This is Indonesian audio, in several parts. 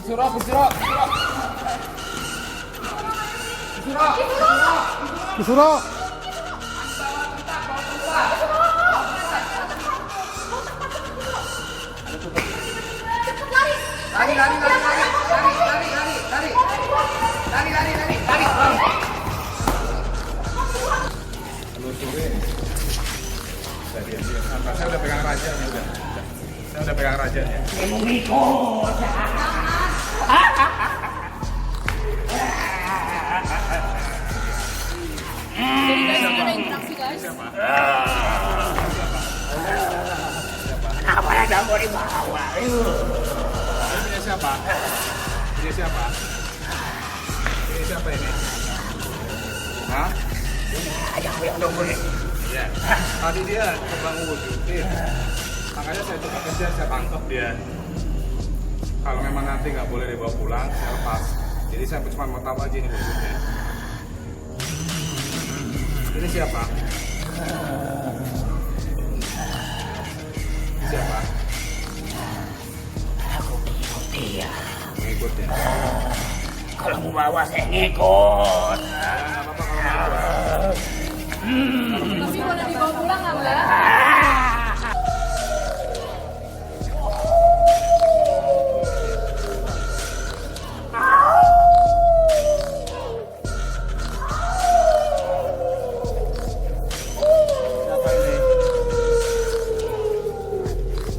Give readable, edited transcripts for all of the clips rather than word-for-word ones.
Kisuro. Saya udah pegang rajanya udah. Saya udah pegang rajanya. Jadi guys, ini ada interaksi guys. Kenapa ada mau dibawa? Ini punya siapa? Punya siapa? Ini siapa ini? Hah? Yang nunggu nih. Iya. Tadi dia coba ngewujudin. Makanya saya coba kejar, saya tangkap dia. Kalau memang nanti nggak boleh dibawa pulang, saya lepas. Jadi saya cuma mau tahu aja ini wujudnya. Ini siapa? Ini siapa? Aku ikut dia. Mengikut ya? Kalau mau bawa saya ngikut. Ya, nggak apa-apa kalau mau. Tapi boleh dibawa pulang nggak mbak? Siapa ini?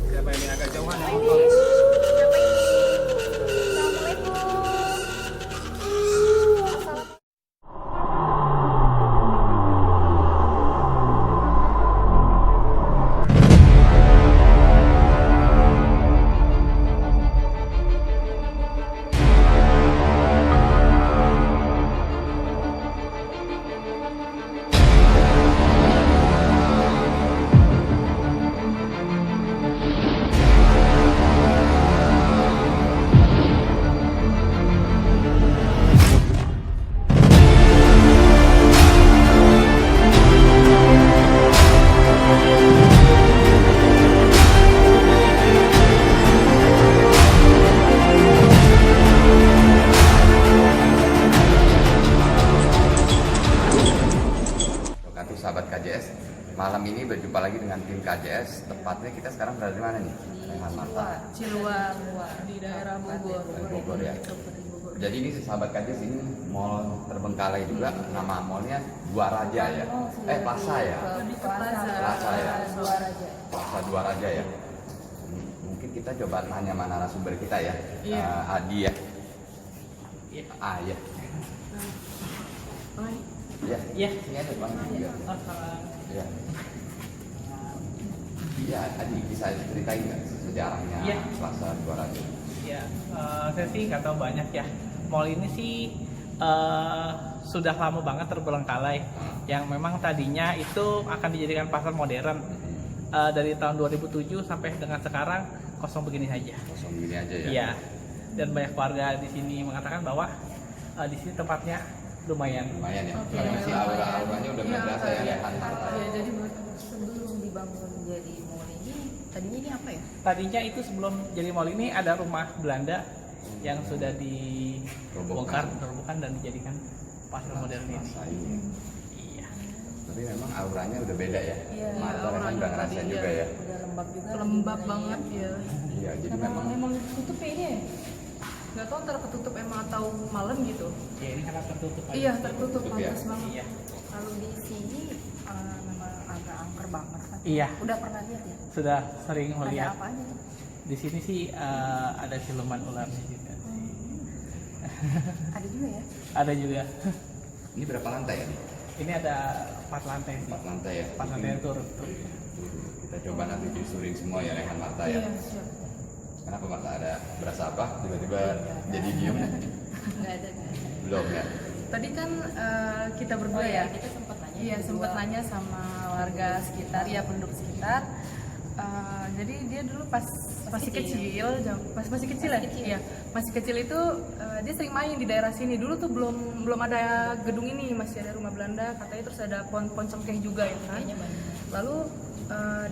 Siapa ini? Agak jauhan ya motor. Wabarakatuh sahabat KJS. Malam ini berjumpa lagi dengan tim KJS. Tepatnya kita sekarang berada di mana nih? Rehan Marta. Ciluan di daerah Bogor. Bogor ya. Jadi ini sahabat KJS ini mall terbengkalai juga. Nama mallnya Dua Raja ya. Plaza ya. Lebih ke plaza. Plaza ya. Dua Raja. Plaza Dua Raja ya. Mungkin kita coba tanya mana narasumber kita ya. Iya. Adi ya. Ya. Ya. Iya. Ini ada Bang. Iya. Ya. Iya, Adi bisa ceritain nggak sejarahnya Iya. Plaza Dua Raja? Ya, saya sih nggak tahu banyak ya. Mall ini sih sudah lama banget terbengkalai. Yang memang tadinya itu akan dijadikan pasar modern. Dari tahun 2007 sampai dengan sekarang kosong begini saja. Kosong gini aja ya? Iya. Dan banyak warga di sini mengatakan bahwa di sini tempatnya lumayan. Lumayan ya? Oke, Karena sih lumayan. aura-auranya udah mulai berasa ya, Iya. Rehan Marta. Iya, jadi sebelum dibangun jadi mall ini, tadinya ini apa ya? Tadinya itu sebelum jadi mall ini ada rumah Belanda yang sudah dibongkar, robohkan dan dijadikan pasar modern ini. Masa ini. Iya. Tapi memang auranya udah beda ya? Iya, Marta auranya Rehan udah udah ngerasain beda. juga ya? Udah lembab juga. Lembab banget ya. Iya, jadi Karena memang emang tutup ya ini ya? Nggak tahu antara ketutup emang atau malam gitu. Ya ini karena tertutup aja. Iya, tertutup Tertutup ya? pantas banget. Iya. Kalau di sini memang agak angker banget kan. Iya. Udah pernah lihat ya? Sudah sering Ada melihat. apa aja tuh? Di sini sih ada siluman ularnya juga. Ada juga ya? Ada juga. ini berapa lantai ya? Ini ada 4 lantai sih. 4 lantai ya? 4 lantai yang turun. Kita coba nanti disuruhin semua ya Rehan Marta ya? Iya, siap. Kenapa Marta? Ada berasa apa? Tiba-tiba jadi diem? Nggak ada. Belum ya? Tadi kan kita berdua ya, kita sempat nanya. Iya, sempat nanya sama warga sekitar, ya penduduk sekitar. Jadi dia dulu pas masih kecil, pas masih kecil ya, iya masih kecil itu dia sering main di daerah sini. Dulu tuh belum ada gedung ini, masih ada rumah Belanda, katanya terus ada pohon cengkeh juga ya kan. Lalu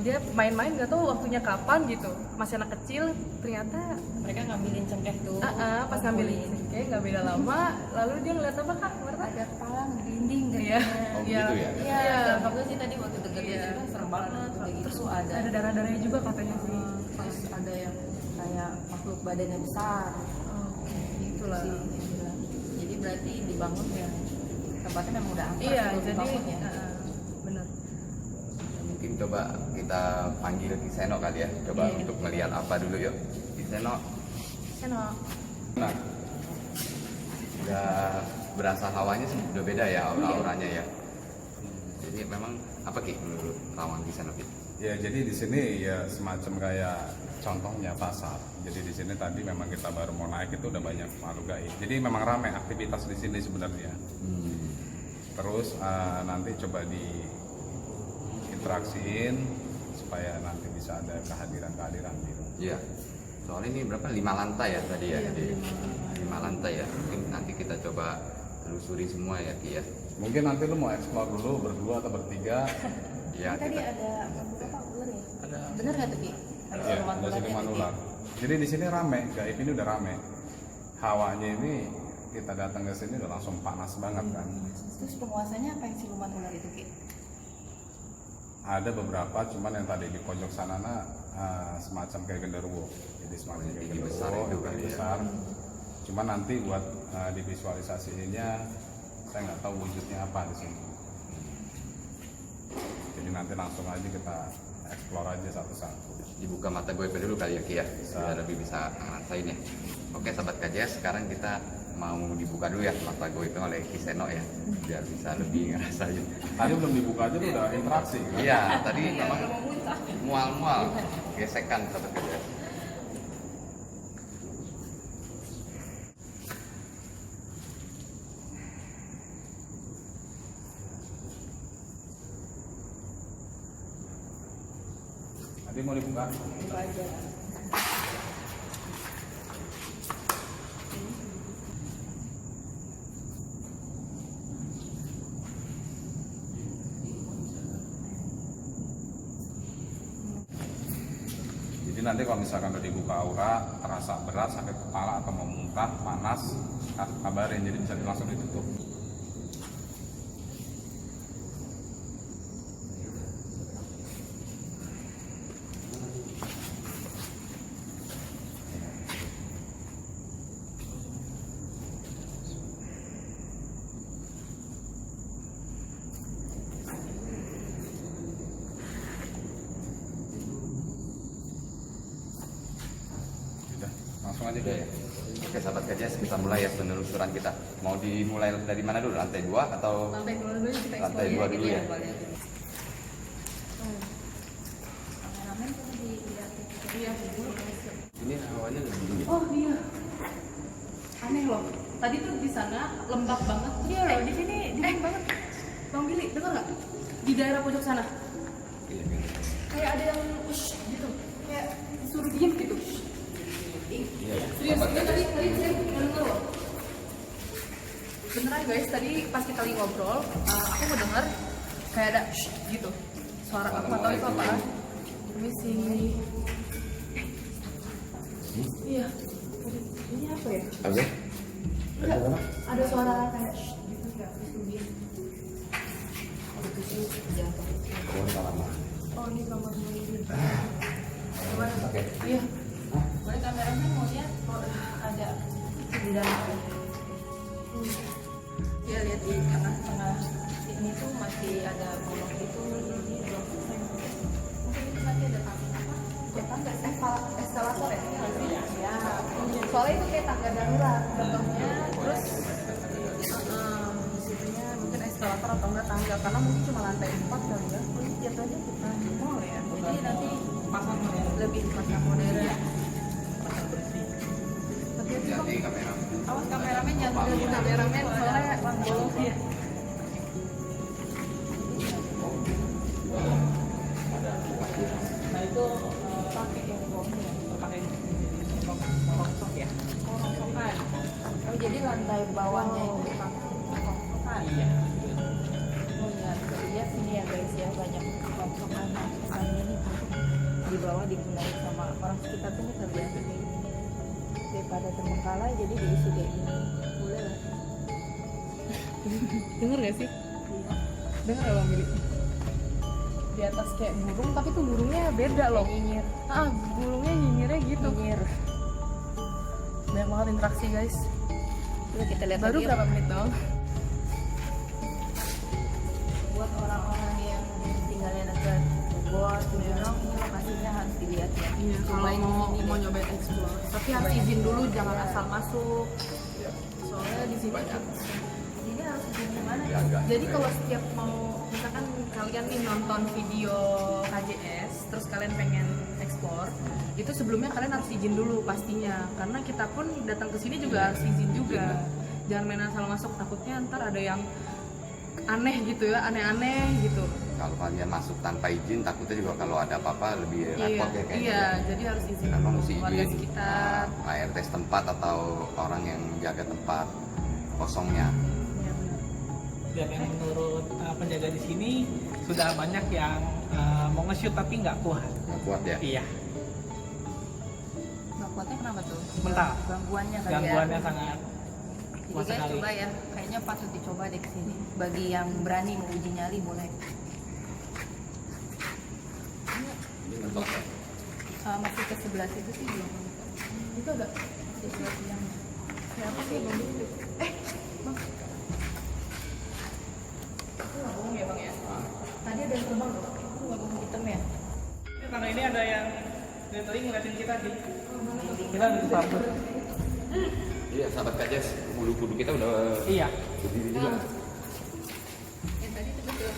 dia main-main nggak tahu waktunya kapan gitu, masih anak kecil ternyata Mereka ngambilin cengkeh tuh. pas ngambilin kayak nggak beda lama, lalu dia ngeliat apa Kak? Marta? Ada kepala ngelinding Iya. Oh Iya. gitu ya? Iya, Iya. aku sih tadi waktu deketin Iya. itu serem banget. Udah gitu Terus ada ada darah-darahnya juga katanya sih. terus ada yang kayak makhluk badannya besar. Oke, itulah. Sih, dia bilang. Jadi berarti dibangun ya tempatnya memang udah angker. Iya, sebelum jadi dibangun ya. bener. Mungkin coba kita panggil Kiseno kali ya, coba Iya. untuk melihat apa dulu yuk. Kiseno, Seno. nah, udah berasa hawanya sih udah beda ya auranya ya. Jadi memang apa Ki menurut Rawang Kiseno Ki? Ya jadi di sini ya semacam kayak contohnya pasar. Jadi di sini tadi memang kita baru mau naik itu udah banyak makhluk gaib. Jadi memang ramai aktivitas di sini sebenarnya. Terus nanti coba diinteraksiin supaya nanti bisa ada kehadiran gitu. Iya. Soalnya ini berapa? 5 lantai ya tadi ya? Iya, Jadi, 5 lantai ya. Mungkin nanti kita coba telusuri semua ya Ki ya. Mungkin nanti lu mau explore dulu berdua atau bertiga. Ya, Tadi kita, ada apa ular ya? Ada. Bener nggak tuh Ki? Ada Ya, siluman ada ularnya siluman tuh, Ki? ular. Jadi di sini rame, gaib ini udah rame. Hawanya ini kita datang ke sini udah langsung panas banget kan. Terus penguasanya apa yang siluman ular itu Ki? Ada beberapa, cuman yang tadi di pojok sana semacam kayak genderuwo. Jadi semacam kayak tinggi genderuwo, besar itu yang kali ya. besar. Cuman nanti buat divisualisasinya saya nggak tahu wujudnya apa di sini. Jadi nanti langsung aja kita explore aja satu-satu. dibuka mata gue dulu kali ya Ki ya, biar lebih bisa ngerasain ya. Oke sahabat KJS, sekarang kita mau dibuka dulu ya mata gue itu oleh Kiseno ya, biar bisa lebih ngerasain. Tadi belum dibuka aja udah interaksi kan? Iya, tadi memang mual-mual, gesekan sahabat KJS. Tadi mau dibuka? Buka aja. Jadi nanti kalau misalkan udah dibuka aura, terasa berat, sakit kepala atau mau muntah, panas, kabarin, jadi bisa langsung ditutup. Udah, langsung aja Oke, deh. oke sahabat KJS, kita mulai ya penelusuran kita. Mau dimulai dari mana dulu? Lantai 2 atau Lantai dua dulu kita lantai 2 dulu ya? Kameramen tuh dilihat. Iya. Ini hawanya lebih dingin. Oh iya. Aneh loh. Tadi tuh di sana lembab banget. Iya loh, di sini dingin banget. Bang Billy, dengar nggak? Di daerah pojok sana Iya, iya. kayak ada yang ush gitu. Kayak suruh diem gitu. Iya, Serius, sahabat dia tadi KJS. tadi saya denger loh. Beneran guys, tadi pas kita lagi ngobrol, aku mendengar kayak ada shh gitu. Suara aku nggak tahu itu apa. Permisi. Iya. Ini apa ya? Oke. Enggak, ada suara kayak shh gitu ya, diem. Oh, salah. Oh, ini kamar dulu. Oke. Iya. Boleh kameramen mau lihat ada di dalam. Ya lihat di tengah-tengah ini tuh masih ada bolong itu ini belum selesai. Mungkin itu nanti ada tangga apa? Ya tangga Eskalator ya? Ya. Soalnya itu kayak tangga darurat contohnya, terus disitunya mungkin eskalator atau enggak tangga, karena mungkin cuma lantai 4 kali ya. Jatuhnya kita mall ya. Jadi nanti Pasar modern. lebih pasar modern. Jadi kamera. Awas kameramen jangan Udah kameramen soalnya bolong ya. Nah itu pakai yang bawahnya, pakai rongsok ya. Rongsokan. Oh jadi lantai bawahnya itu rongsokan. Iya. Oh iya, bisa dilihat sini ya guys ya, banyak rongsokan. orang sekitar tuh kita bilang kayak gini daripada terbengkalai jadi diisi kayak gini boleh lah. Denger gak sih? Denger gak Bang Billy? Di atas kayak burung, tapi tuh burungnya beda loh. Nyinyir Burungnya nyinyirnya gitu. nyinyir. Banyak banget interaksi guys. Coba kita lihat Baru lagi berapa menit doang? buat orang-orang yang tinggalnya dekat Bogor, Cibinong, ini lokasinya harus dilihat ya. Iya, kalau Cobain mau di sini mau deh. nyobain explore. Tapi harus izin dulu, jangan asal masuk. Soalnya di sini Jadi harus izin gimana ya? Jaga. jadi kalau setiap mau misalkan kalian nih nonton video KJS terus kalian pengen explore itu sebelumnya kalian harus izin dulu pastinya karena kita pun datang ke sini juga harus izin juga. Jangan main asal masuk, takutnya ntar ada yang aneh gitu ya, aneh-aneh gitu. Kalau kalian masuk tanpa izin, takutnya juga kalau ada apa-apa lebih repot ya kayaknya. Iya, jadi harus izin Karena dulu mesti warga izin sekitar. ART setempat atau orang yang jaga tempat kosongnya. Iya, benar. Dan yang menurut penjaga di sini sudah banyak yang mau nge-shoot tapi nggak kuat. Nggak kuat ya. Iya, Nggak kuatnya kenapa tuh? Mental. Gangguannya kali gangguannya ya. sangat Jadi kuat guys sekali. coba ya, kayaknya patut dicoba deh kesini. Bagi yang berani mau uji nyali boleh. Ini mentok ya. Masih ke sebelah situ sih belum. Itu ada Di sebelah yang siapa sih Bang Billy? Bang. Itu nggak bohong ya Bang ya? Tadi ada yang terbang loh. Itu nggak bohong hitam ya? Karena ini ada yang dari tadi ngeliatin kita sih. Kita di sabut. Iya, sahabat kajes, bulu-bulu kita udah Iya. berdiri juga. yang tadi itu betul.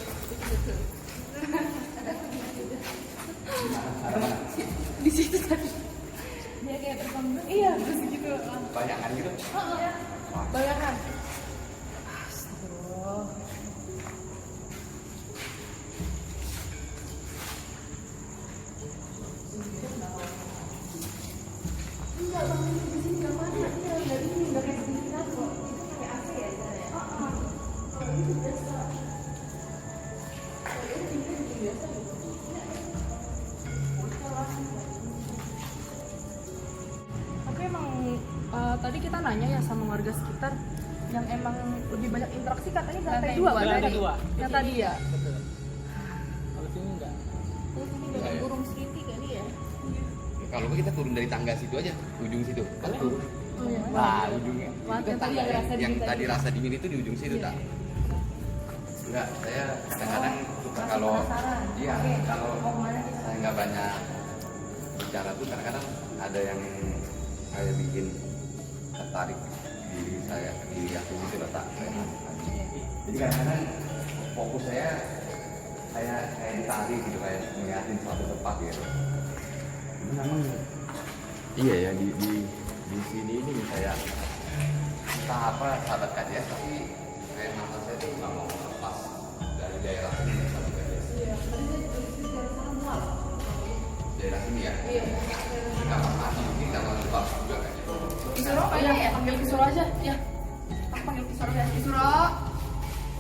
Di situ tadi. Dia kayak terbang. Iya, terus gitu. Bayangan gitu. Bayangan. Astagfirullah. Enggak bang, ini di sini nggak panas. Iya, nggak ini nggak kayak di sini kok. Itu kayak AC ya, ya. Kalau ini biasa. Kalau ini biasa gitu. Tapi emang tadi kita nanya ya sama warga sekitar yang emang lebih banyak interaksi katanya di lantai Lantai 2 dua, kan lantai tadi? dua. Yang tadi ya. Betul. Kalau sini enggak. Terus ini Iya, dengan ya. burung seriti kali ya. Kalau kita turun dari tangga situ aja, ujung situ. Kan turun. Oh iya. Nah, ujungnya. Wah, Itu kan yang tadi tangga yang rasa yang dingin tadi tadi. rasa dingin itu di ujung situ, Iya. tak? Enggak, saya kadang-kadang suka kalau penasaran. iya, Oke, kalau mau kemana kita? saya nggak banyak bicara tuh kadang-kadang ada yang saya bikin tertarik diri saya, diri aku gitu loh, tak? Jadi kadang-kadang fokus saya kayak ditarik gitu, kayak ngeliatin suatu tempat gitu. Ini memang iya ya di sini ini saya entah apa sahabat KJS tapi kayak mata saya tuh nggak mau lepas dari daerah ini ya, sahabat KJS. Daerah sini ya. Iya. Kamar mandi mungkin karena lepas juga kan. Kisuro kayaknya ya, panggil Kisuro aja. Ya. Aku panggil Kisuro ya. Kisuro.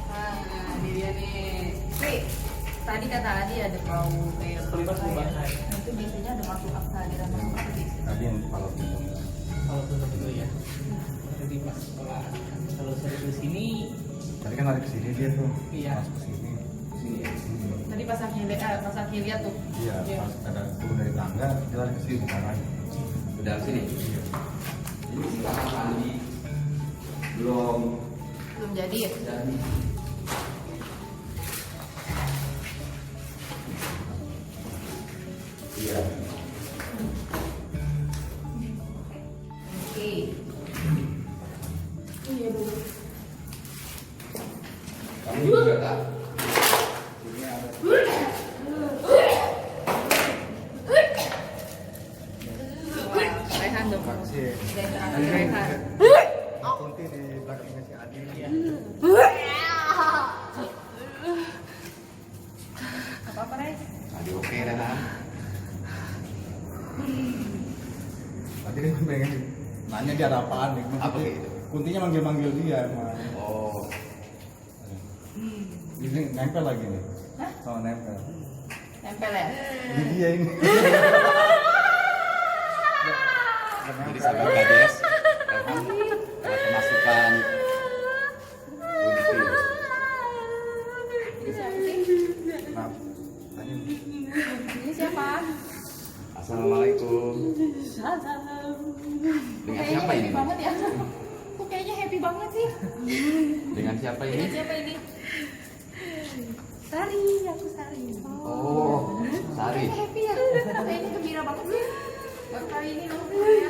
Nah, ini dia nih. Nih, tadi kata Adi ada bau kayak Terlibat apa ya? pembakaran. Itu biasanya ada masuk apa aliran masuk apa sih? Tadi yang kalau Kalau tutup itu ya. Jadi pas kalau saya di sini, tadi kan lari ke sini dia tuh. Iya. Masuk ke sini. Sini ya. Tadi pas Aki lihat tuh. Iya, pas ada turun dari tangga, dia lari ke sini kan. Udah sini. Iya. Ini kamar mandi belum Belum jadi ya? jadi. Iya. Oke. Iya dulu. Kamu juga tak? Sini ada. Wah, Rehan dong. Makasih. Dari Rehan. Kunti di belakangnya si Adi. ya. Apa-apa, Ren? Tadi oke dah. Tadi dia pengen nanya dia ada apaan nih. Apa gitu? Kuntinya manggil-manggil dia emang. Oh, Ini nempel lagi nih. Hah? Oh, nempel. Nempel ya? Ini dia ini. Jadi sahabat Kades, telah kemasukan Ulfi. Nah, tanya. Ini siapa? Assalamualaikum. Dengan siapa ini? Happy banget ya. Kok kayaknya happy banget sih? Dengan siapa ini? Ini siapa ini? Sari, aku Sari. Oh, Sari. Kayaknya happy ya. Kayaknya gembira banget sih. Baru kali ini nongkrong ya.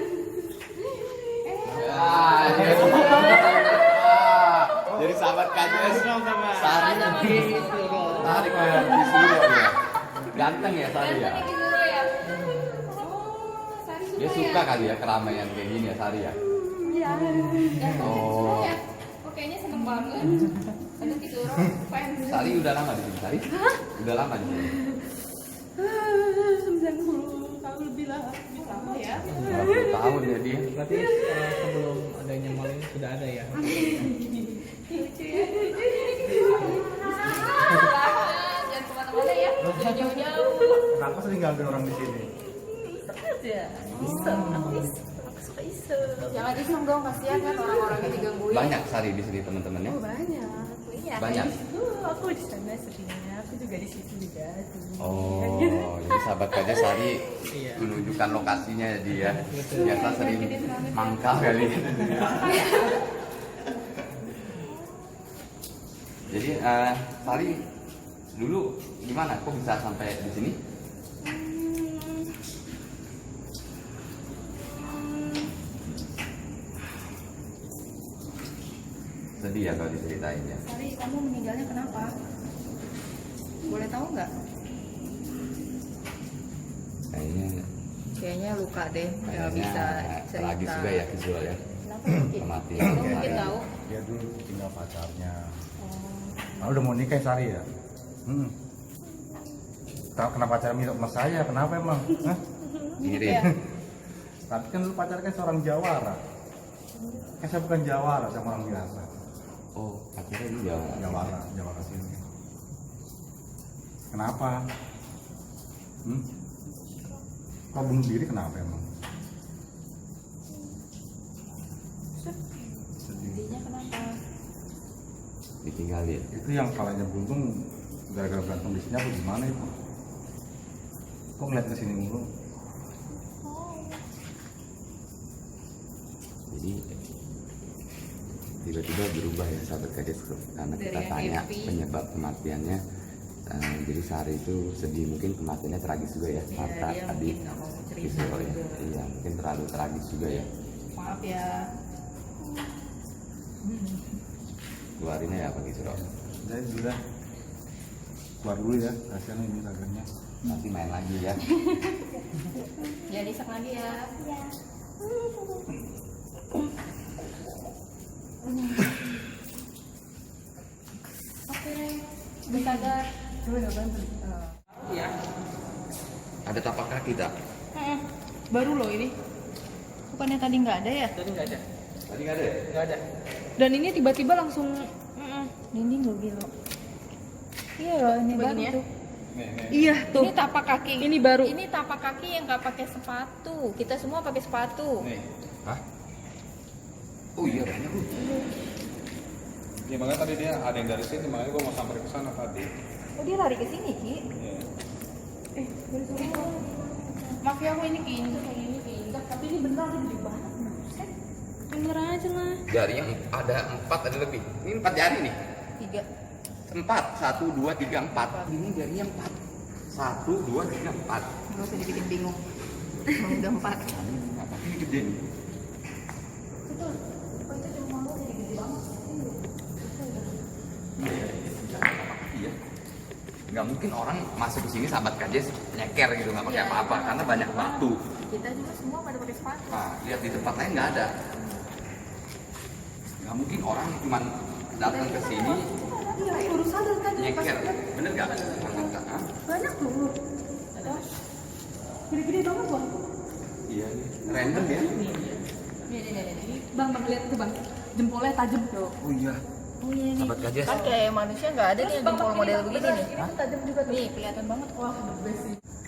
Jadi sahabat Kades, Sari. Sama Rizky. Sari kayak disuruh ya. Ganteng ya Sari ya. Ganteng nih dulu ya. Oh, Sari suka Dia ya. suka kali ya keramaian kayak gini ya Sari ya. Oh. Ya. Kok kayaknya seneng banget. Aduh gitu orang fans. Sari udah lama di sini Sari? Udah lama di sini. 90 tahun lebih lah. Lama ya. 20 tahun ya dia. Berarti sebelum adanya mall ini sudah ada ya? Lucu ya. Jangan kemana-mana ya. Jangan jauh-jauh. Kenapa sering gangguin orang di sini? Ya, iseng. Aku suka iseng. Jangan iseng dong, kasihan kan orang-orangnya digangguin. Banyak Sari di sini teman-temannya. Oh, banyak. Iya. Banyak. Aku di sana seringnya. Aku juga di situ juga. Oh, jadi sahabat Kades Sari Iya. menunjukkan lokasinya ya dia. Biasa sering mangkal kali. Jadi Sari dulu gimana? Kok bisa sampai di sini? Sedih ya kalau diceritain ya. Sari, kamu meninggalnya kenapa? Boleh tahu nggak? Kayaknya luka deh, nggak bisa cerita. tragis juga ya Kizul ya. Kenapa mungkin? Kematian. Kamu mungkin Sari. tahu. Dia dulu tinggal pacarnya. Oh. Nah, udah mau nikah Sari ya? Kenapa pacarnya minta sama saya? Kenapa emang? Hah? Mirip. Ya. Tapi kan dulu pacar kan seorang jawara. Kan saya bukan jawara, saya orang biasa. Oh, akhirnya dia Jawara sini. Kenapa? Kau bunuh diri kenapa emang? Sedih. Jadinya kenapa? ditinggalin. Itu yang kalanya buntung gara-gara berantem di sini apa gimana itu? Kok ngeliat ke sini mulu? Jadi tiba-tiba berubah ya sahabat Kades karena Dari kita yang tanya happy. penyebab kematiannya. Jadi Sari itu sedih, mungkin kematiannya tragis juga ya. Iya, Marta dia tadi mungkin nggak mau cerita Kisro ya. juga. Iya, mungkin terlalu tragis juga ya. Maaf ya. Keluarinnya ya Pak Kisro. Jadi sudah keluar dulu ya, kasihan ini ragamnya. Nanti main lagi ya. Jangan iseng lagi ya. Oke, udah sadar. Coba udah bantu. Iya. Ada tapak kaki tak? Baru loh ini. Bukannya tadi nggak ada ya? Jadi nggak ada. Tadi nggak ada ya? Nggak ada. Dan ini tiba-tiba langsung Dinding lo gila. Iya loh, ini baru Begini ya? tuh. iya tuh. Ini tapak kaki. Ini baru. Ini tapak kaki yang nggak pakai sepatu. Kita semua pakai sepatu. Nih, Hah? Oh iya banyak tuh. ya makanya tadi dia ada yang dari sini, makanya gua mau sampai ke sana tadi. Oh dia lari ke sini Ki? Iya. Maaf ya aku ini keinjak, tapi ini benar gede banget. Buset. Bener aja lah. Jari yang ada 4 ada lebih. Ini 4 jari nih. 3. 4, 1, 2, 3, 4. Ini jarinya 4. 1, 2, 3, 4. Gak usah dibikin bingung. Emang udah 4. Apa ini gede nih? Betul. Oh itu cuma mau jadi gede banget. Iya. Nggak mungkin orang masuk ke sini sahabat Kades nyeker gitu nggak pakai Iya. apa-apa karena banyak batu. Kita juga semua pada pakai sepatu. Nah, lihat di tempat lain nggak ada. Nggak mungkin orang cuma datang ke sini Iya, baru sadar tadi. nyeker. Bener nggak? Hah? Banyak tuh. Gede-gede banget loh. Iya, random ya. Nih. Bang, lihat tuh bang. Jempolnya tajam tuh. Oh iya, Oh iya nih. sahabat Kades. Kan kayak manusia nggak ada nih yang jempol model begini nih. Tajam juga tuh. Nih kelihatan banget. Wah,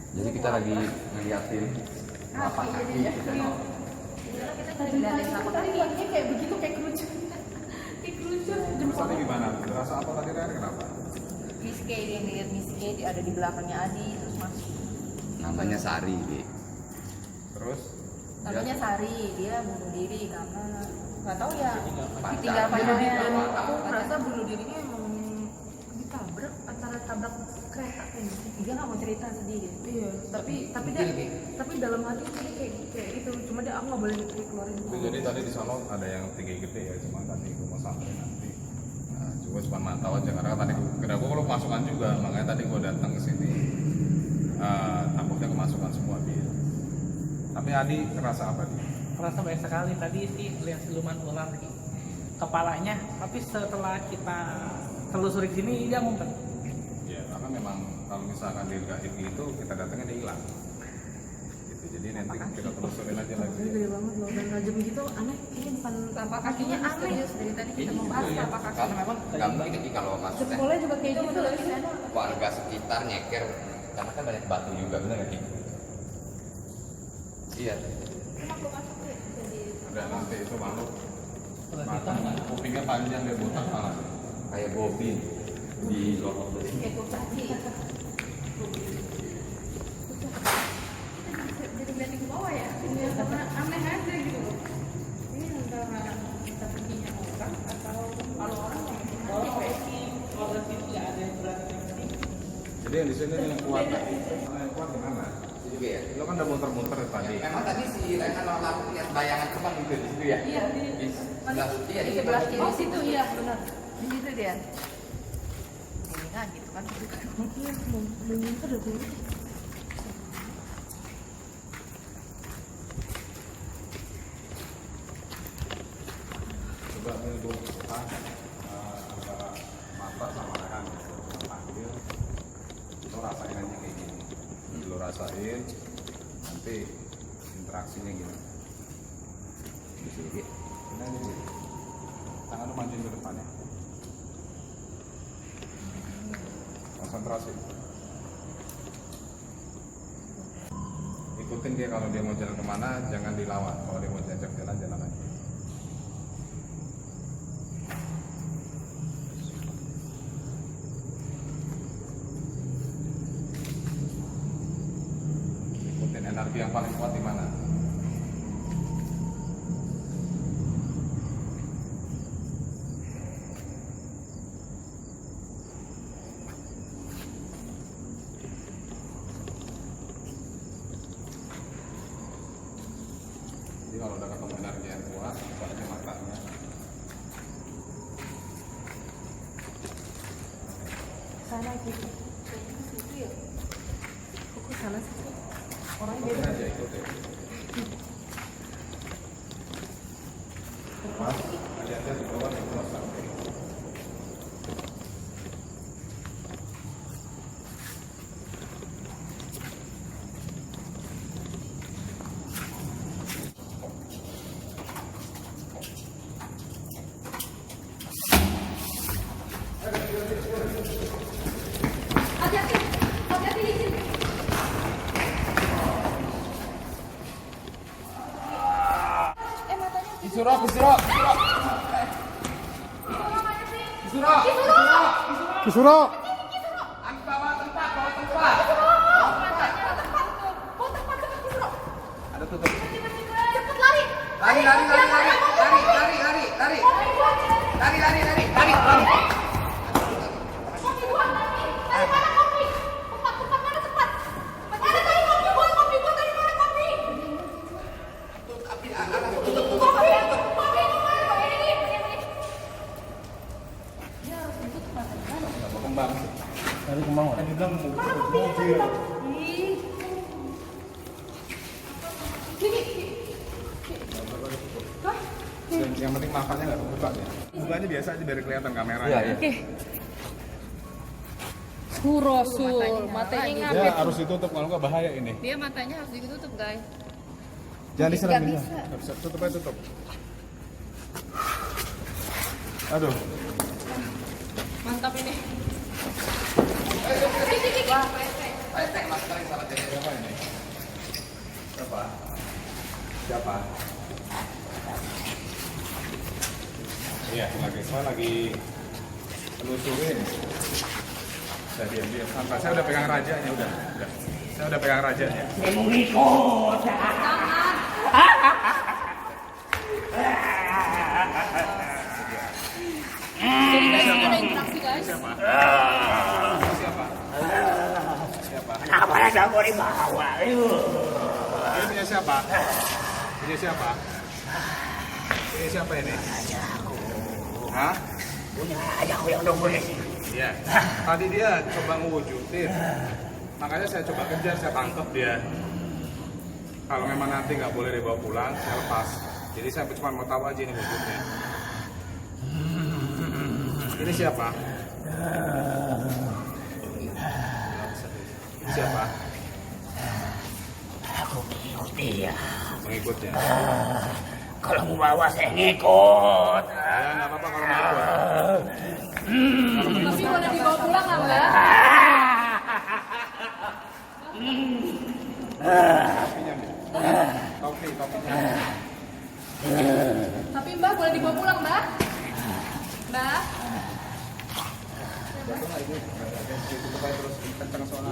Jadi kita lagi ngeliatin telapak kaki kita nih. tadi liatin sama tadi kaki. kakinya kayak begitu, kayak kerucut. Kayak kerucut. Rasanya gimana? Rasa apa tadi Ren? Kenapa? Miske, dia ngeliat Miske dia ada di belakangnya Adi terus masuk. Namanya Sari, Bi. Terus? Namanya Sari, dia bunuh diri karena nggak tahu ya Pacar. ditinggal pacarnya. Dan aku merasa bunuh dirinya emang ditabrak antara tabrak kereta kayaknya. Dia nggak mau cerita sedih dia. Iya, tapi dalam hati dia kayak itu. Cuma dia aku nggak boleh keluarin. Jadi tadi di sana ada yang tinggi gede ya, cuma tadi gue mau sampai nanti. Nah, coba cuma mantau aja karena tadi kira gue kalau kemasukan juga, makanya tadi gue datang ke sini takutnya kemasukan semua dia. Tapi Adi ngerasa apa dia? Merasa baik sekali tadi sih lihat siluman ular kepalanya, tapi setelah kita telusuri sini dia ngumpet. Ya, karena memang kalau misalkan dia gaib itu kita datangnya dia hilang. Gitu. Jadi nanti kita telusurin aja lagi. Ini gede banget loh, dan tajam gitu aneh. Kayaknya bukan Telapak kakinya aneh dari tadi kita membahas telapak kaki. Karena memang nggak mungkin sih kalau maksudnya jempolnya juga kayak gitu. warga sekitar nyeker, karena kan banyak batu juga, bener nggak sih? Iya. Ada nanti itu makhluk. Udah Mata, kupingnya panjang dia botak malah. Kayak bobin di lorong. Kayak kurcaci. Jadi liatin ke bawah ya, ini karena aneh aja gitu. Ini antara kita perginya orang atau kalau orang Jadi yang di sini yang kuat tadi. Yang kuat gimana? Itu juga ya. Lo kan udah muter-muter tadi. Memang tadi si Rehan lalu lihat bayangan terbang gitu di situ ya? Iya, Di sebelah iya Di di sebelah sebelah kiri situ iya benar. Di situ dia. Ini kan gitu kan. mungkin mau muter dari sini. Coba untuk antara mata sama leher panggil lo rasain aja kayak gini. Lo rasain nanti interaksinya gimana. di sini. Ini aja dulu. Tangan lo majuin ke depannya. Konsentrasi. Ikutin dia kalau dia mau jalan kemana, jangan dilawan. Kalau dia mau diajak jalan, jalan aja. Ikutin energi yang paling kuat di mana. Jadi kalau udah ketemu energi yang kuat, baliknya matanya. Sana gitu. Situ ya. Kok sana sih? Orangnya Ikutin beda. aja, ikutin. Pas, lihatnya di bawah yang kuat sampai. Kisuro. Ada tutup. Lari. Nggak mau kembang sih. Tadi kemauan. Kan dibilang mobil. Yang penting makannya nggak kebuka ya. Bukanya biasa aja biar kelihatan kamera. Iya, iya. Oke. Rasul, matanya Ya harus ditutup kalau nggak bahaya ini. Dia matanya harus ditutup guys. Jangan diserang Nggak dia. bisa. Nggak bisa. Tutup aja tutup. Aduh. Mantap ini. Saya masuk lagi sama dia. Berapa ini? Berapa? Siapa? Iya, saya lagi telusurin. Saya diam-diam santai. Saya udah pegang rajanya, udah. Saya udah pegang rajanya. Jadi guys, ini ada interaksi guys. Siapa? Siapa? Apa yang kamu dibawa? Ini punya siapa? Punya siapa? Ini siapa ini? Hah? Punya ayahku yang nunggu di sini. Iya. Tadi dia coba ngewujudin. Makanya saya coba kejar, saya tangkap dia. Kalau memang nanti nggak boleh dibawa pulang, saya lepas. Jadi saya cuma mau tahu aja ini wujudnya. Ini siapa? Ini siapa? Aku ngikut dia. Pengikutnya. Kalau mau bawa saya ngikut. Ya nggak apa-apa kalau mau ikut. Tapi boleh dibawa pulang nggak Mbak? Topinya, topinya. Tapi Mbak boleh dibawa pulang Mbak? Mbak? Tutup aja terus kencang soalnya.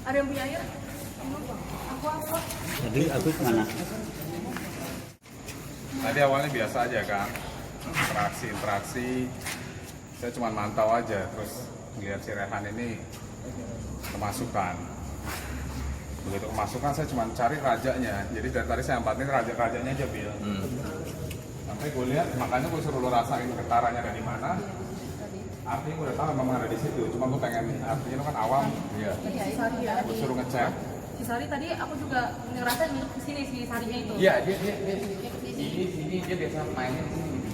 Ada yang punya air? Aku. Jadi aku kemana? Tadi awalnya biasa aja kan, interaksi. Saya cuma mantau aja, terus lihat si Rehan ini kemasukan. Begitu kemasukan saya cuma cari rajanya. Jadi dari tadi saya ampatin rajanya aja Bil. Sampai gue lihat, makanya gue suruh lo rasain getarannya ada di mana. Artinya gue udah tahu memang ada di situ. Cuma gue pengen, artinya lo kan awam. Iya. Iya, Sari ya. Gue suruh ngecek. Si Sari tadi aku juga ngerasain minum kesini si Sarinya itu. Iya, dia sini dia biasa mainin sini.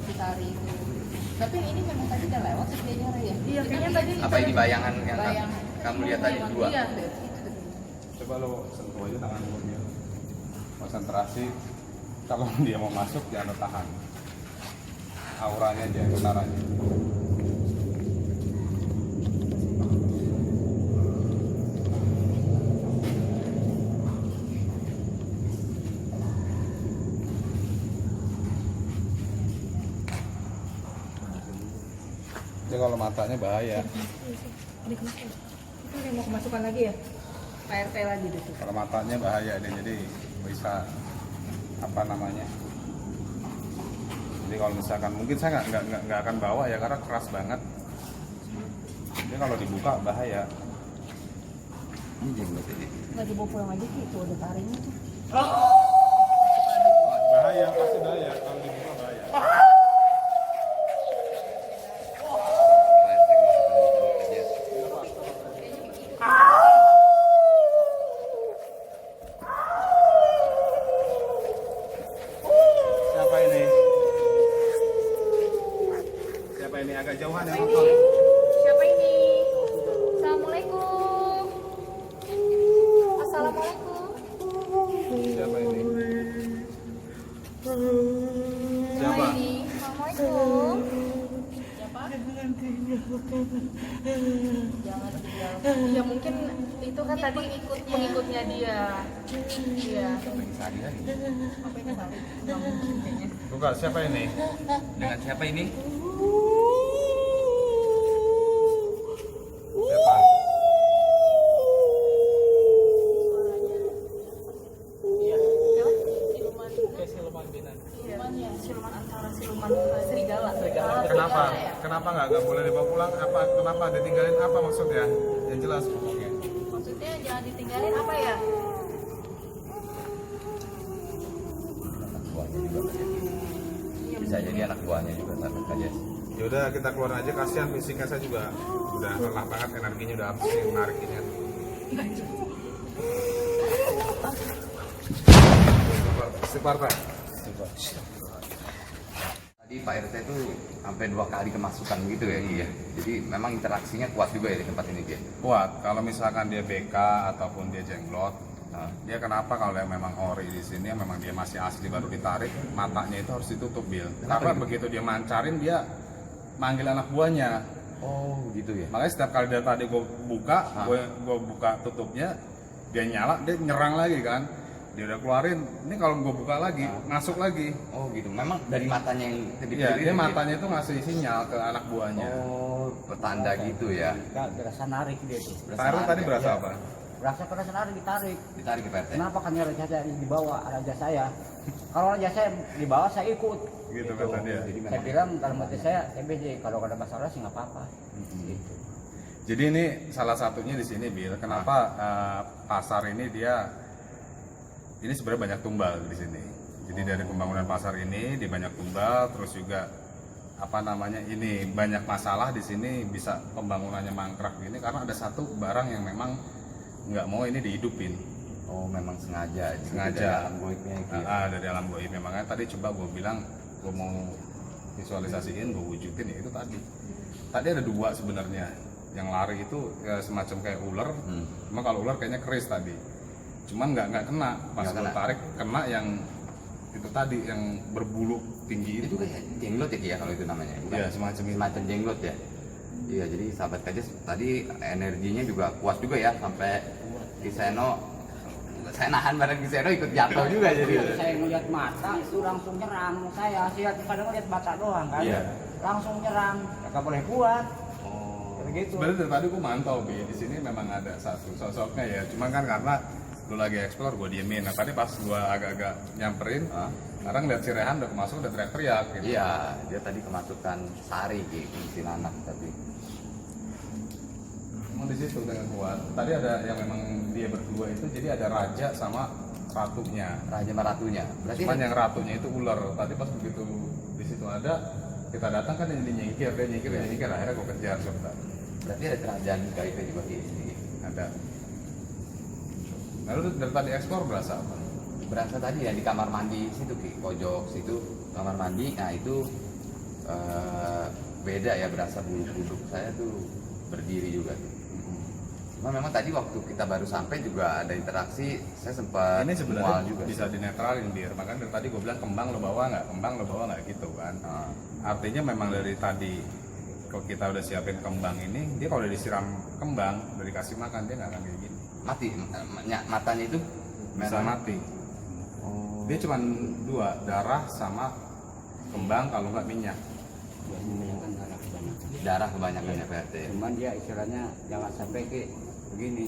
Si Sari itu. Tapi ini memang tadi udah lewat sih dia nyari ya. Iya, kayaknya tadi. Apa ini bayangan yang kamu lihat tadi dua? Iya. Coba lo sentuh aja tangan gue. Konsentrasi. Kalau dia mau masuk jangan lo tahan. Auranya aja, getarannya. Jadi kalau matanya bahaya. Ini kenapa? Itu yang mau kemasukan lagi ya? PRT lagi gitu. Kalau matanya bahaya dia, jadi bisa apa namanya? Jadi kalau misalkan mungkin saya nggak akan bawa ya karena keras banget. Jadi kalau dibuka bahaya. Ini dia buat ini. Nggak dibawa pulang aja sih, itu ada taringnya tuh. Bahaya pasti bahaya kalau dibuka bahaya. Siapa ini? Siapa ini agak jauhan ya nonton? Siapa ini? Assalamualaikum. Assalamualaikum. Siapa ini? Siapa? Ini. Assalamualaikum. Siapa? Jangan dibilang. Ya mungkin itu kan tadi pengikutnya dia. Iya. Sari lagi. Apa ini Sari? Nggak mungkin kayaknya. Buka siapa ini? Dengan siapa ini? Siapa? Siluman binan. Iya, siluman antara siluman serigala. Kenapa? Kenapa nggak boleh dibawa pulang? Apa? Kenapa ditinggalin? Apa maksudnya? Yang jelas pokoknya. Maksudnya jangan ditinggalin apa ya? Anak buahnya juga kayak gini. Bisa jadi anak buahnya juga sama kayak. Yaudah kita keluar aja, kasihan fisiknya saya juga udah lelah banget, energinya udah habis nih menariknya. Istighfar Pak. Tadi Pak RT itu sampai 2 kali kemasukan gitu ya, iya. Jadi memang interaksinya kuat juga ya di tempat ini dia. Kuat, kalau misalkan dia BK ataupun dia jenglot, dia kenapa kalau yang memang ori di sini yang memang dia masih asli baru ditarik, matanya itu harus ditutup Bil. Karena begitu dia mancarin dia manggil anak buahnya. Oh gitu ya. Makanya setiap kali dari tadi gue buka, gue buka tutupnya, dia nyala, dia nyerang lagi kan. Dia udah keluarin, ini kalau gue buka lagi, masuk lagi. Oh gitu. Memang dari matanya yang Iya, dia matanya itu ngasih sinyal ke anak buahnya. Oh, petanda gitu ya. Berasa narik dia tuh. Taruh tadi berasa apa? Berasa berasa narik ditarik. Ditarik ke PT. Kenapa kan raja saya dibawa raja saya? Kalau raja saya dibawa saya ikut. Gitu kata dia. Jadi Saya memang bilang dalam hati saya TBJ kalau ada masalah sih nggak apa-apa. Gitu. Jadi ini salah satunya di sini, Bil. Kenapa pasar ini ini sebenarnya banyak tumbal di sini. Jadi dari pembangunan pasar ini dia banyak tumbal, terus juga ini banyak masalah di sini, bisa pembangunannya mangkrak gini karena ada satu barang yang memang nggak mau ini dihidupin. oh memang sengaja. Sengaja. Dari alam goibnya gitu ya. Dari alam goibnya. Makanya tadi coba gue bilang gue mau visualisasiin, gue wujudin ya itu tadi. Tadi ada dua sebenarnya. Yang lari itu ya semacam kayak ular. Cuma kalau ular kayaknya keris tadi. Cuman nggak kena. Pas gue tarik kena yang itu tadi yang berbulu tinggi Itu kayak jenglot ya Ki, ya kalau itu namanya. Bukan? Iya, semacam itu. Semacam jenglot ya. Iya, jadi sahabat Kajes tadi energinya juga kuat juga ya sampai Kiseno. Saya nahan bareng Kiseno ikut jatuh juga jadi. Saya ngeliat mata itu langsung nyerang saya. Saya kadang ngeliat mata doang kan. Iya. Langsung nyerang. Nggak boleh kuat. Oh. Begitu. Sebenarnya dari tadi gue mantau, Bi. Di sini memang ada satu sosoknya ya. Cuman kan karena lu lagi explore, gue diemin. Nah tadi pas gue agak-agak nyamperin, sekarang lihat si Rehan udah masuk udah teriak-teriak gitu. Iya, dia tadi kemasukan sari Ki, kuntilanak tadi. Emang di situ dengan kuat. Tadi ada yang memang dia berdua itu, jadi ada raja sama ratunya. Raja Maratunya. Berarti Cuman yang ratunya itu ular. Tadi pas begitu di situ ada, kita datang kan dia nyingkir, akhirnya gue kejar sebentar. berarti ada kerajaan gaibnya juga di sini. Ada. Lalu dari tadi ekspor berasa apa? Berasa tadi ya di kamar mandi situ Ki, pojok situ kamar mandi. Nah itu beda ya, berasa bulu-bulu saya tuh berdiri juga tuh. Cuma memang tadi waktu kita baru sampai juga ada interaksi, saya sempat Ini mual sebenarnya juga. bisa dinetralin, Bir. Makanya dari tadi gue bilang kembang lo bawa nggak gitu kan. Artinya memang dari tadi kalau kita udah siapin kembang ini, dia kalau udah disiram kembang, udah dikasih makan, dia nggak akan kayak gini. Mati matanya itu Bisa mati. Oh. Dia cuma dua, darah sama kembang, kalau nggak minyak. Dia menyayangkan darah kebanyakan. Darah kebanyakan ya PRT. Cuman dia istilahnya jangan sampai ke begini.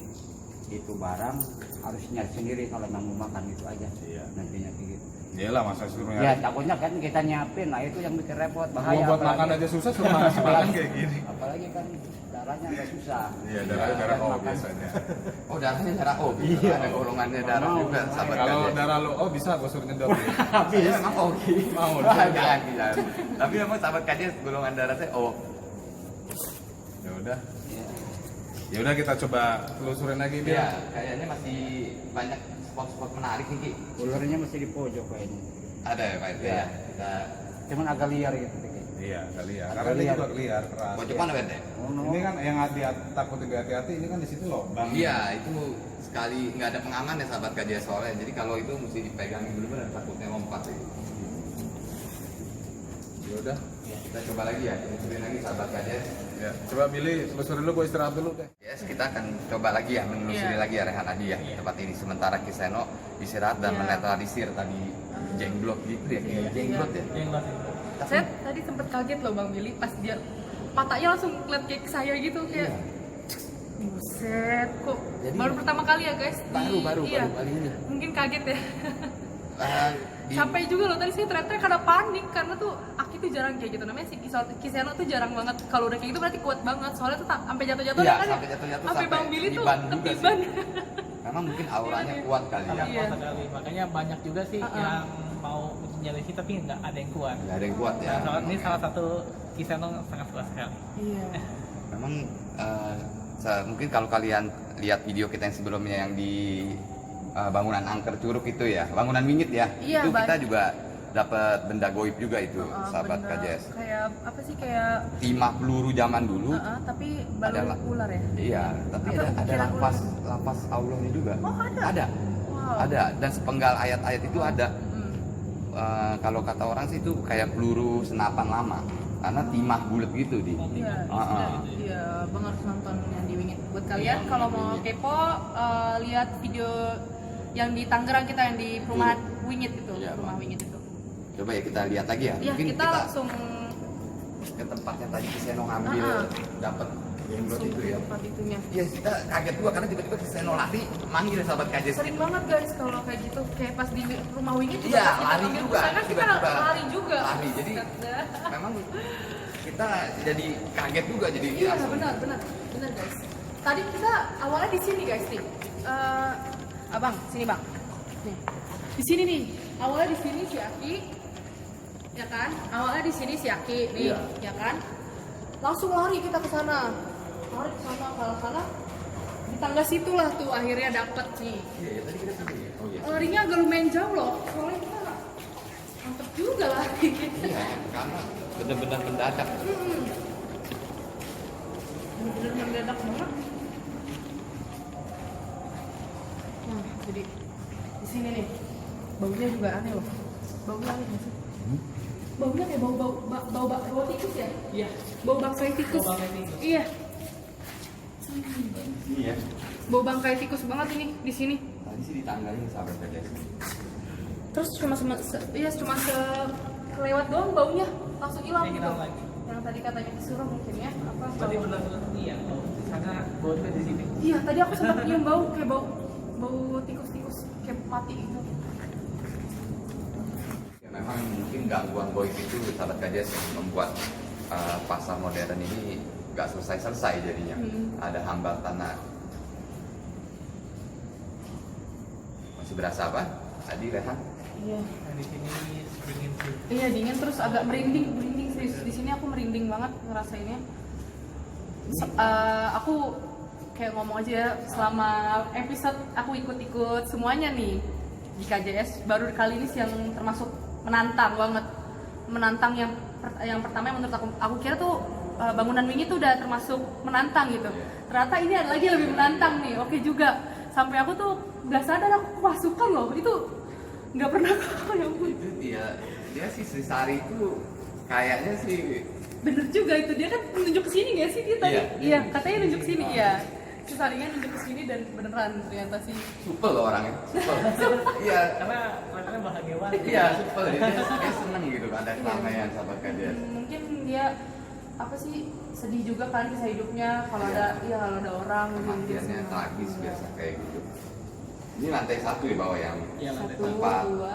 Itu barang harus nyari sendiri kalau memang mau makan itu aja. Iya. Nantinya kayak gitu. Iyalah masa suruh Ya nyari. takutnya kan kita nyiapin, nah itu yang bikin repot, Gua bahaya. buat apalagi. makan aja susah, suruh ngasih makan kayak gini. Apalagi kan darahnya agak susah. Iya, darah O biasanya. Oh darahnya darah O. Iya. Ada golongannya darah Mau. juga sahabat Kalau Kajes. darah lo, bisa gue suruh nyedot. Iya memang O Ki. Mau, Wah, gila. Tapi memang sahabat Kajes golongan darah saya O. Ya udah. Ya udah kita coba telusurin lagi Iya, biar. kayaknya masih banyak spot-spot menarik nih Ki. Ularnya masih di pojok kayaknya. Ada ya Pak RT ya. Kita Cuman agak liar gitu. Iya, kali ya. Agak Karena dia liar. juga liar keras. pojok mana Pak RT? Oh, no. Ini kan yang takut hati-hati, ini kan di situ lubang. Iya, itu sekali nggak ada pengaman ya sahabat Kajes soalnya. Jadi kalau itu mesti dipegangin dulu dan takutnya lompat ya. Ya udah. Kita coba lagi ya, telusurin lagi sahabat Kajes. Ya, coba Billy telusurin dulu, gue istirahat dulu deh. Yes, kita akan coba lagi ya menelusuri lagi ya Rehan Adi ya tempat ini. Sementara Kiseno istirahat dan Iya. menetralisir tadi jenglot gitu ya, kayak jenglot ya. Jenglot. Saya tadi sempet kaget loh Bang Billy pas dia matanya langsung ngeliat kayak ke saya gitu kayak buset kok Jadi- baru pertama kali ya guys Baru iya. kali ini. Mungkin kaget ya. Di- Sampai juga loh tadi saya teriak-teriak karena panik karena tuh Aki tuh jarang kayak gitu, namanya si Kiseno tuh jarang banget kalau udah kayak gitu berarti kuat banget soalnya tuh sampai jatuh-jatuh Iya, kan ya? sampai jatuh-jatuh, sampai sampai Bang Billy tuh tiban juga sih. ketiban. Memang mungkin auranya kuat kali ya. Iya. Kuat sekali. Makanya banyak juga sih yang mau menjalani tapi nggak ada yang kuat. Nggak ada yang kuat ya. Nah, soalnya ini salah satu kisah yang sangat kuat sekali. Iya. Memang mungkin kalau kalian lihat video kita yang sebelumnya yang di bangunan angker Curug itu ya, bangunan Wingit ya, Iya, itu kita banyak. juga dapat benda goib juga itu, sahabat Bener. Kajes. Kayak apa sih kayak Timah peluru zaman dulu. tapi baru Adalah- ular ya. Iya, tapi Apa, ada ukiran lapas Allahnya juga. Oh, ada? Ada. Wow. Ada dan sepenggal ayat-ayat itu ada. Hmm. Kalau kata orang sih itu kayak peluru senapan lama. karena timah bulat gitu di. Iya, iya, Bang harus nonton yang di Wingit. Buat kalian kalau mau kepo, lihat video yang di Tangerang kita yang di perumahan Wingit itu, Iya, rumah Bang. Wingit itu. Coba ya kita lihat lagi ya. Iya, Mungkin kita langsung ke tempatnya tadi Kiseno ngambil dapat jenglot itu ya. tempat itunya. Iya, kita kaget juga karena tiba-tiba Kiseno lari manggil sahabat KJS. Sering banget guys kalau kayak gitu, kayak pas di rumah Wingit juga Iya, pas kita lari ambil juga. pusaka, kita Tiba-tiba lari juga. Lari, jadi memang kita jadi kaget juga jadi Iya, langsung. benar guys. Tadi kita awalnya di sini guys nih. Abang, sini bang. Nih. Di sini nih. Awalnya di sini si Aki, ya kan? Awalnya di sini si Aki nih, ya kan? Langsung lari kita ke sana. Lari ke sana. Di tangga situlah tuh akhirnya dapet sih. Iya, tadi kita sini ya. Oh iya. Larinya agak lumayan jauh loh. Soalnya kita mantep juga lari gitu. Iya, karena benar-benar mendadak. Bener-bener mendadak banget. Nah, jadi di sini nih baunya juga aneh loh. Baunya aneh nggak sih? Baunya kayak bau tikus ya? Iya. Bau bangkai tikus. Bau bangkai tikus. Iya. Iya. Bau bangkai tikus banget ini di sini. Tadi sih ditanggalin sahabat KJS. Terus cuma kelewat doang baunya langsung hilang Yang gitu. hilang lagi. Yang tadi katanya disuruh mungkin ya apa? Berarti bau- benar iya. Karena baunya di sini. Iya, tadi aku sempat nyium bau kayak bau tikus-tikus kayak mati gitu. Ya, memang mungkin gangguan boy itu sahabat KJS yang membuat pasar modern ini nggak selesai jadinya. Ada hambatan. Masih berasa apa? Tadi Rehan? Iya. Nah, di sini dingin sih. Iya dingin terus agak merinding serius. Di sini aku merinding banget ngerasainnya. Aku kayak ngomong aja ya, selama episode aku ikut semuanya nih di KJS, baru kali ini sih yang termasuk menantang banget. Menantang yang pertama yang menurut aku kira tuh bangunan Wingi tuh udah termasuk menantang gitu. Ternyata ini ada lagi yang lebih menantang nih. Oke juga. Sampai aku tuh nggak sadar aku kemasukan loh. Itu nggak pernah ya ampun. Itu dia si Sri Sari itu kayaknya sih Bener juga itu, dia kan nunjuk ke sini nggak sih dia tadi? Iya. Iya, katanya nunjuk ke sini, iya. Sesarinya nunjuk ke sini dan beneran ternyata sih. supel loh orangnya. Supel. Iya. Karena kelihatannya bahagia banget. Iya, supel. Dia seneng gitu ada keramaian sahabat KJS. Mungkin dia apa sih sedih juga kan kisah hidupnya kalau ada orang Kematiannya tragis biasa kayak gitu. Ini lantai 1 di bawah yang Iya, lantai 1, 2,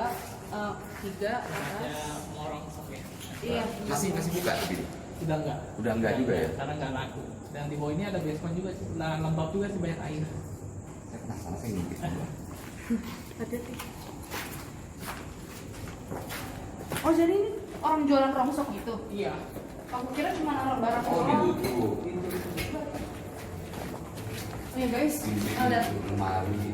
3 Ada atas. morong sok ya. Iya. masih buka tapi Udah enggak. Udah enggak juga ya? Karena enggak laku. Dan di bawah ini ada basement juga sih. Nah, lembab juga sih banyak air. saya penasaran saya ngintip dulu. Hati-hati. Oh jadi ini orang jualan rongsok gitu? Iya. Aku kira cuma naruh barang Oh doang. gitu. Oh ya guys, ada. Lemari.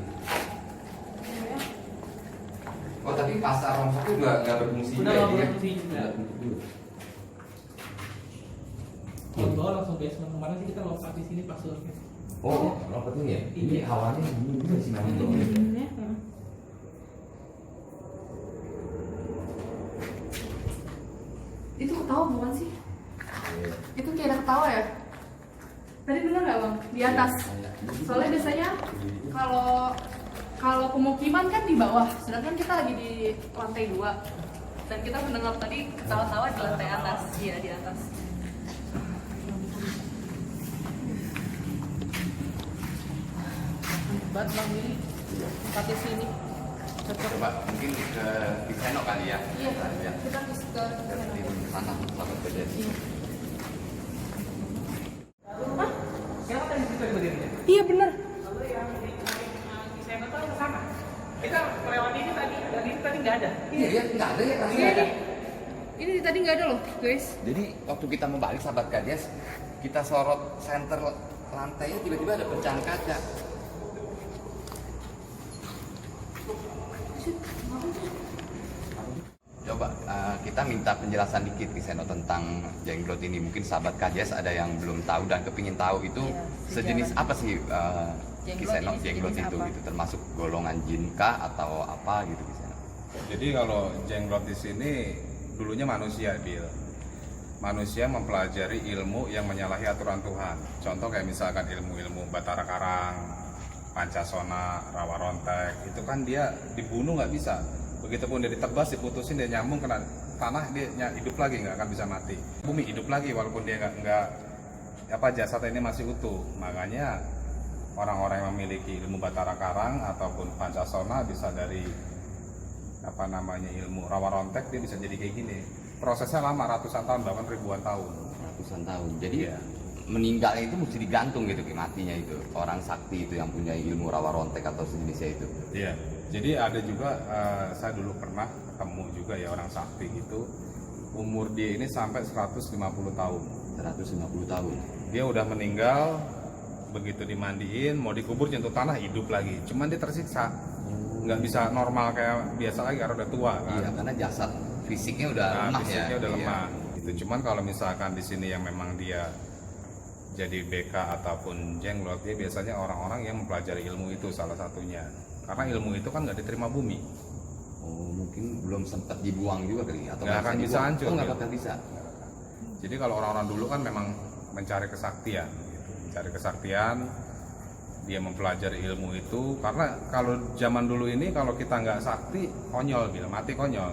Oh tapi pasar rongsok itu nggak berfungsi Udah juga nggak ya? berfungsi juga. Nggak berfungsi juga. Kalau bawah langsung basement. Kemarin sih kita lompat di sini pas surfing. Oh, lompatnya ya? Ini Iya. awalnya dulu juga sih memang tuh. Itu ketawa bukan sih? Itu kayak ada ketawa ya? Tadi bener nggak bang? Di atas. Soalnya biasanya kalau pemukiman kan di bawah, sedangkan kita lagi di lantai 2 dan kita mendengar tadi ketawa-tawa di lantai atas. Iya di atas. Hebat bang ini tempatnya sini. Cocok. Coba mungkin ke Kiseno kali ya? Iya. Ya. Kita ke Ke sana sahabat KJS. Hah? Siapa tadi kita berdirinya? Iya bener. Lalu yang di sana tuh ke sana. Kita melewati ini tadi, dan ini tadi nggak ada. Iya, ya, nggak ada ya kan? Iya nih. Ini tadi nggak ada loh guys. Jadi waktu kita mau balik sahabat KJS, kita sorot senter lantainya tiba-tiba ada pecahan kaca. Coba kita minta penjelasan dikit Kiseno tentang jenglot ini. Mungkin sahabat KJS ada yang belum tahu dan kepingin tahu itu Iya, sejenis sejarah. apa sih Kiseno ini jenglot sejenis itu apa? gitu, termasuk golongan jin kah atau apa gitu Kiseno? Jadi kalau jenglot di sini dulunya manusia, Bil. manusia mempelajari ilmu yang menyalahi aturan Tuhan. Contoh kayak misalkan ilmu-ilmu Batara Karang, Pancasona, Rawa Rontek, itu kan dia dibunuh nggak bisa. Begitupun dia ditebas, diputusin, dia nyambung kena tanah, dia hidup lagi, nggak akan bisa mati. Bumi hidup lagi walaupun dia nggak jasad ini masih utuh. Makanya orang-orang yang memiliki ilmu Batara Karang ataupun Pancasona bisa dari ilmu Rawa Rontek, dia bisa jadi kayak gini. Prosesnya lama, ratusan tahun bahkan ribuan tahun. Ratusan tahun. Jadi Iya. meninggalnya itu mesti digantung gitu, matinya itu orang sakti itu yang punya ilmu Rawa Rontek atau sejenisnya itu. Iya. Jadi ada juga saya dulu pernah ketemu juga ya orang sakti gitu. Umur dia ini sampai 150 tahun. 150 tahun. Dia udah meninggal, begitu dimandiin, mau dikubur nyentuh tanah hidup lagi. Cuman dia tersiksa. Nggak bisa normal kayak biasa lagi karena udah tua kan. Iya, karena jasad fisiknya udah lemah fisiknya ya. udah Iya. lemah. Itu cuman kalau misalkan di sini yang memang dia jadi BK ataupun jenglot, dia biasanya orang-orang yang mempelajari ilmu itu salah satunya. Karena ilmu itu kan nggak diterima bumi. Oh, mungkin belum sempat dibuang juga kali atau Nggak akan bisa dibuang. hancur, Oh, nggak gitu. bakal bisa. Jadi kalau orang-orang dulu kan memang mencari kesaktian, gitu. Mencari kesaktian, dia mempelajari ilmu itu. Karena kalau zaman dulu ini kalau kita nggak sakti, konyol, gitu, mati konyol.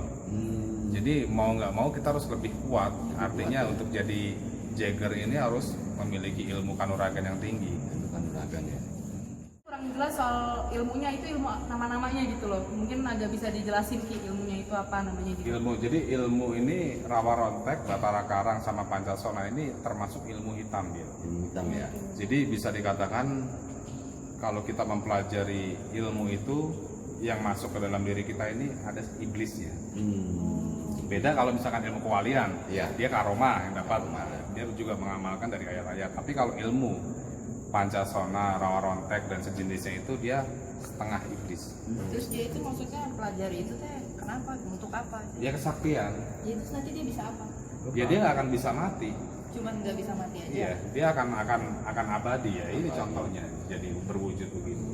Jadi mau nggak mau kita harus lebih kuat. Artinya untuk jadi Jagger ini harus memiliki ilmu kanuragan yang tinggi. Itu kan uragan ya. Kurang jelas soal ilmunya, itu ilmu nama-namanya gitu loh. Mungkin agak bisa dijelasin Ki, ilmunya itu apa namanya gitu. Jadi ilmu ini Rawa Rontek, Batara Karang sama Pancasona ini termasuk ilmu hitam dia. Ilmu hitam ya. Jadi bisa dikatakan kalau kita mempelajari ilmu itu yang masuk ke dalam diri kita ini ada iblisnya. Beda kalau misalkan ilmu kewalian, Iya. dia karoma yang dapat, dia juga mengamalkan dari ayat-ayat. Tapi kalau ilmu Pancasona, Rawa Rontek dan sejenisnya itu dia setengah iblis. Terus dia itu maksudnya pelajari itu teh kenapa? Untuk apa? Dia kesaktian. Ya terus nanti dia bisa apa? Ya dia nggak akan bisa mati. Cuman nggak bisa mati aja. Iya, dia akan abadi ya. Ini contohnya. Jadi berwujud begini.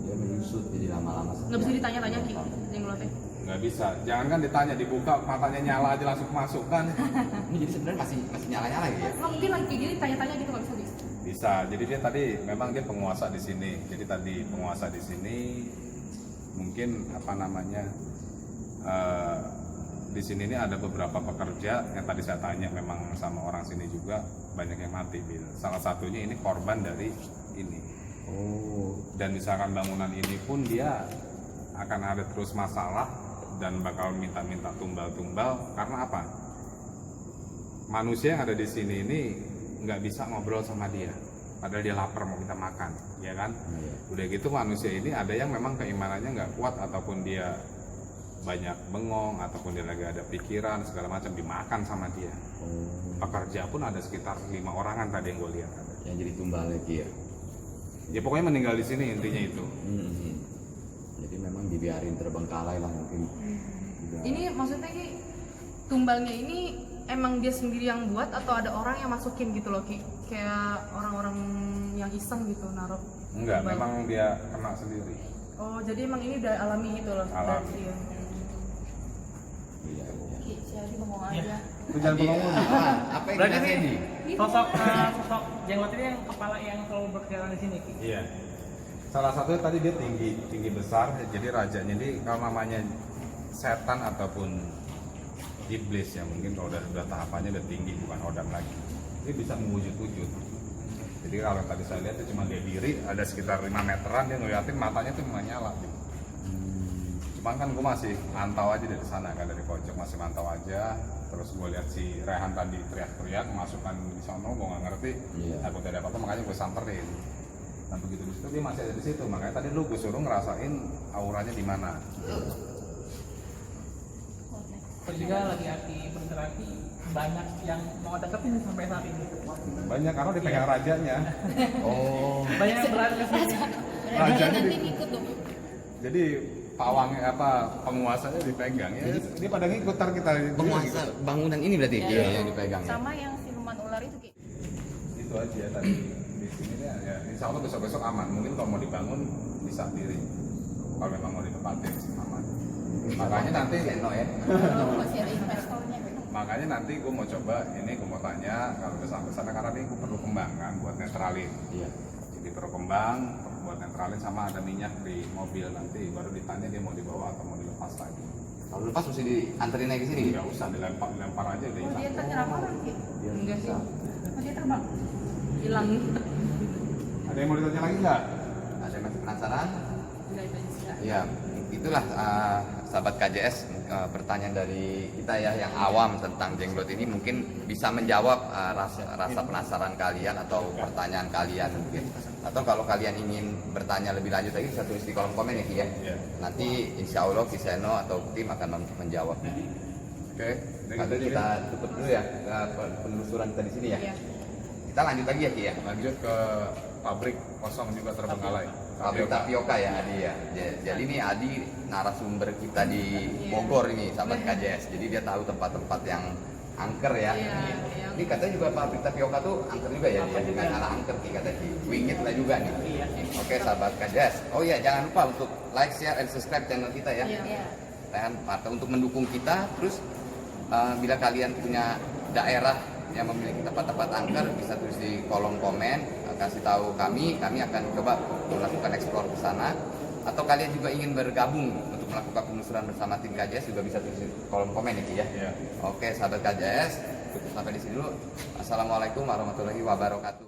Dia menyusut jadi lama-lama. Nggak bisa ditanya-tanya Ki, jenglotnya. Nggak bisa. Jangan kan ditanya, dibuka matanya nyala aja langsung masuk kan. Ini jadi sebenarnya masih nyala-nyala gitu ya. Nggak mungkin lagi kayak gini tanya-tanya gitu, nggak bisa gitu. Bisa. Jadi dia tadi memang dia penguasa di sini. Jadi tadi penguasa di sini mungkin di sini ini ada beberapa pekerja yang tadi saya tanya memang sama orang sini juga banyak yang mati. Salah satunya ini korban dari ini. Oh, Dan misalkan bangunan ini pun dia akan ada terus masalah dan bakal minta-minta tumbal-tumbal karena apa? Manusia yang ada di sini ini nggak bisa ngobrol sama dia, padahal dia lapar mau minta makan, ya kan? iya. Udah gitu manusia ini ada yang memang keimanannya nggak kuat ataupun dia banyak bengong ataupun dia lagi ada pikiran segala macam dimakan sama dia. Oh, Pekerja pun ada sekitar 5 orangan tadi yang gue lihat. yang jadi tumbal lagi ya. Ya pokoknya meninggal di sini intinya itu. Jadi memang dibiarin terbengkalai lah mungkin. Udah. Ini maksudnya Ki, tumbalnya ini emang dia sendiri yang buat atau ada orang yang masukin gitu loh Ki? Kayak orang-orang yang iseng gitu naruh. Enggak, tumbal. memang dia kena sendiri. Oh, jadi emang ini udah alami gitu loh. Alami. Berarti ya. Iya, iya. Ki, si Adi ngomong Iya. aja. Itu jangan bengong. Apa yang Berarti dirasain nih, nih? sosok jenglot ini yang kepala yang selalu berkeliaran di sini Ki. Iya. Salah satunya tadi dia tinggi besar, jadi rajanya ini kalau namanya setan ataupun iblis ya mungkin kalau udah tahapannya udah tinggi bukan odam lagi. Dia bisa mewujud-wujud. Jadi kalau tadi saya lihat itu cuma dia diri ada sekitar 5 meteran dia ngeliatin matanya tuh cuma nyala gitu. Cuman kan gue masih mantau aja dari sana kan dari pojok masih mantau aja. Terus gue lihat si Rehan tadi teriak-teriak masukkan di sana gue nggak ngerti. Iya. Takut ada apa-apa makanya gue samperin. Dan begitu di situ dia masih ada di situ makanya tadi lu gue suruh ngerasain auranya di mana. Terus juga lagi aki berinteraksi banyak yang mau deketin sampai saat ini. Banyak karena dipegang rajanya. Oh, Banyak yang berani ke sini. Rajanya nanti di, ngikut dong. jadi pawangnya penguasanya dipegang ya. Dia pada ngikut tar kita. penguasa bangunan ini berarti Iya. yang dipegang ya. Sama yang siluman ular itu Ki. Itu aja tadi di sini ya insya Allah besok-besok aman. Mungkin kalau mau dibangun bisa diri. Kalau memang mau ditempatin aman. Makanya nanti Seno ya. Kalau masih ada investornya. Makanya nanti gue mau coba ini, gue mau tanya kalau udah sampai sana karena ini gue perlu kembangan buat netralin. Iya. Jadi perlu kembang buat netralin sama ada minyak di mobil, nanti baru ditanya dia mau dibawa atau mau dilepas lagi. Kalau lepas mesti dianterin naik ke sini. Nggak usah dilempar aja udah Oh, hilang. dia ternyerap orang Ki? Enggak sih. Oh, dia terbang? Hilang. Ada yang mau ditanya lagi nggak? Ada yang masih penasaran? Enggak, itu aja. Ya, itulah sahabat KJS, pertanyaan dari kita ya yang awam tentang jenglot ini mungkin bisa menjawab rasa penasaran kalian atau pertanyaan kalian mungkin. Atau kalau kalian ingin bertanya lebih lanjut lagi bisa tulis di kolom komen ya Ki ya. Iya. Nanti insya Allah Kiseno atau tim akan menjawabnya. Oke. Nanti kita tutup dulu ya penelusuran kita di sini ya. Iya. Kita lanjut lagi ya Ki ya. Lanjut ke pabrik kosong juga Terbengkalai. Pabrik tapioka ya Adi ya. Jadi ini Adi narasumber kita di Bogor ini sahabat KJS. Jadi dia tahu tempat-tempat yang angker ya. Iya. Ini katanya juga pabrik tapioka tuh angker juga ya dia dengan ala angker nih katanya. Wingit lah juga nih. Iya. Oke sahabat KJS. Oh iya jangan lupa untuk like, share, and subscribe channel kita ya. Iya. Dan atau untuk mendukung kita. Terus bila kalian punya daerah yang memiliki tempat-tempat angker bisa tulis di kolom komen, kasih tahu kami akan coba melakukan eksplor ke sana. Atau kalian juga ingin bergabung untuk melakukan penelusuran bersama tim KJS juga bisa tulis di kolom komen ya Ki ya. Iya. Oke sahabat KJS, cukup sampai di sini dulu. Assalamualaikum warahmatullahi wabarakatuh.